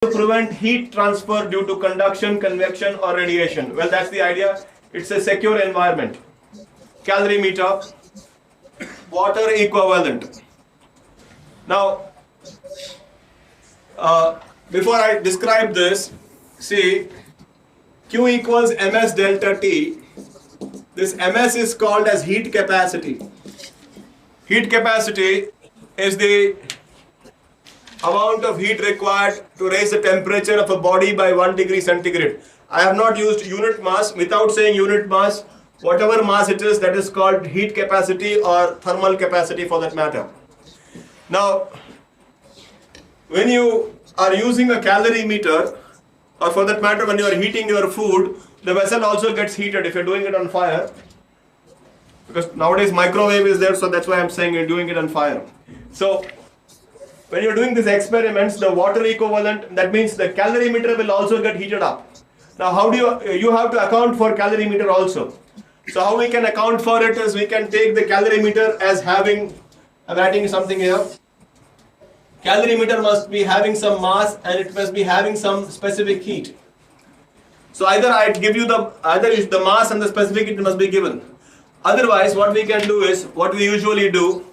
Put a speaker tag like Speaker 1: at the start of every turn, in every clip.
Speaker 1: to prevent heat transfer due to conduction, convection, or radiation? Well, that's the idea. It's a secure environment. Calorimeter, water equivalent. Now, before I describe this, see, Q equals ms delta T. This ms is called as heat capacity. Heat capacity is the amount of heat required to raise the temperature of a body by 1 degree centigrade. I have not used unit mass. Without saying unit mass, whatever mass it is, that is called heat capacity or thermal capacity for that matter. Now, when you are using a calorimeter, or for that matter when you are heating your food, the vessel also gets heated if you're doing it on fire. Because nowadays microwave is there, so that's why I'm saying you're doing it on fire. So, when you're doing these experiments, the water equivalent, that means the calorimeter will also get heated up. Now, how do you have to account for calorimeter also. So, how we can account for it is we can take the calorimeter as having, I'm writing something here. Calorimeter must be having some mass and it must be having some specific heat. So, either I give you the mass and the specific heat must be given. Otherwise, what we can do is, what we usually do,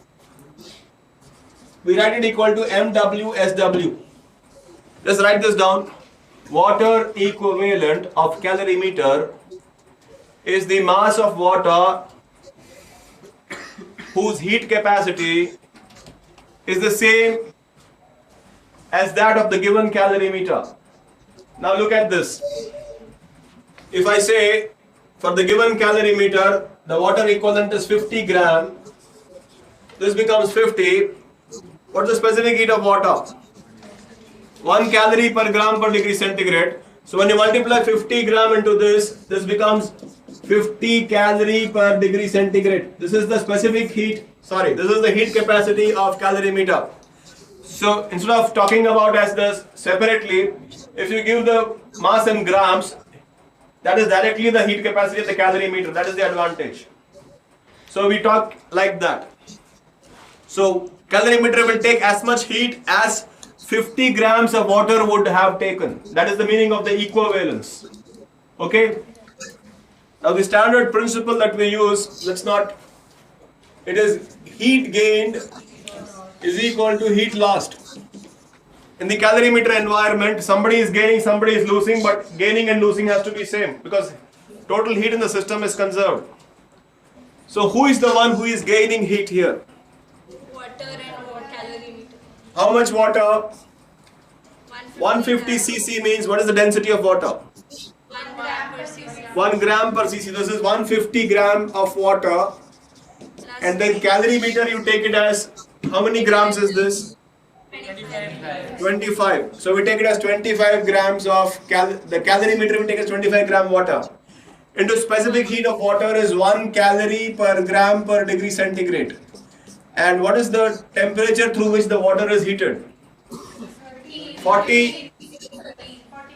Speaker 1: we write it equal to MWSW. Just write this down. Water equivalent of calorimeter is the mass of water whose heat capacity is the same as that of the given calorimeter. Now look at this. If I say for the given calorimeter the water equivalent is 50 gram, this becomes 50. What's the specific heat of water? 1 calorie per gram per degree centigrade. So when you multiply 50 gram into this becomes 50 calorie per degree centigrade. This is the specific heat, this is the heat capacity of calorimeter. So instead of talking about as this separately, if you give the mass in grams, that is directly the heat capacity of the calorimeter. That is the advantage. So we talk like that. So calorimeter will take as much heat as 50 grams of water would have taken. That is the meaning of the equivalence. Okay? Now the standard principle that we use, it is heat gained is equal to heat lost. In the calorimeter environment, somebody is gaining, somebody is losing, but gaining and losing has to be same because total heat in the system is conserved. So who is the one who is gaining heat here?
Speaker 2: Water and calorimeter.
Speaker 1: How much water? 150 cc means what is the density of water?
Speaker 2: 1 gram per cc.
Speaker 1: 1 gram per cc. This is 150 gram of water. And then calorimeter you take it as, how many grams is this? 25. So we take it as 25 grams of, the calorimeter we take as 25 gram water. Into specific heat of water is 1 calorie per gram per degree centigrade. And what is the temperature through which the water is heated? 40,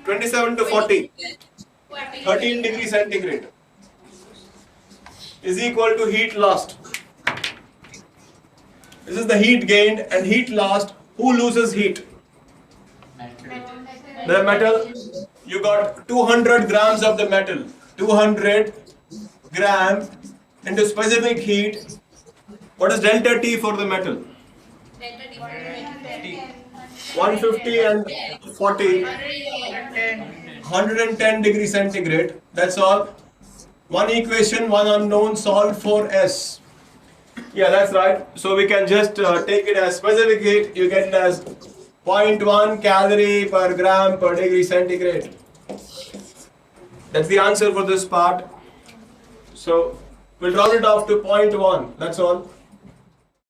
Speaker 1: 27 to 40, 13 degrees centigrade is equal to heat lost. This is the heat gained and heat lost. Who loses heat? The metal. You got 200 grams of the metal. 200 grams into specific heat. What is delta T for the metal? 150 and 40. 110 degrees centigrade. That's all. One equation, one unknown, solved for S. Yeah, that's right. So we can just take it as specific heat. You get it as 0.1 calorie per gram per degree centigrade. That's the answer for this part. So we'll round it off to 0.1. That's all.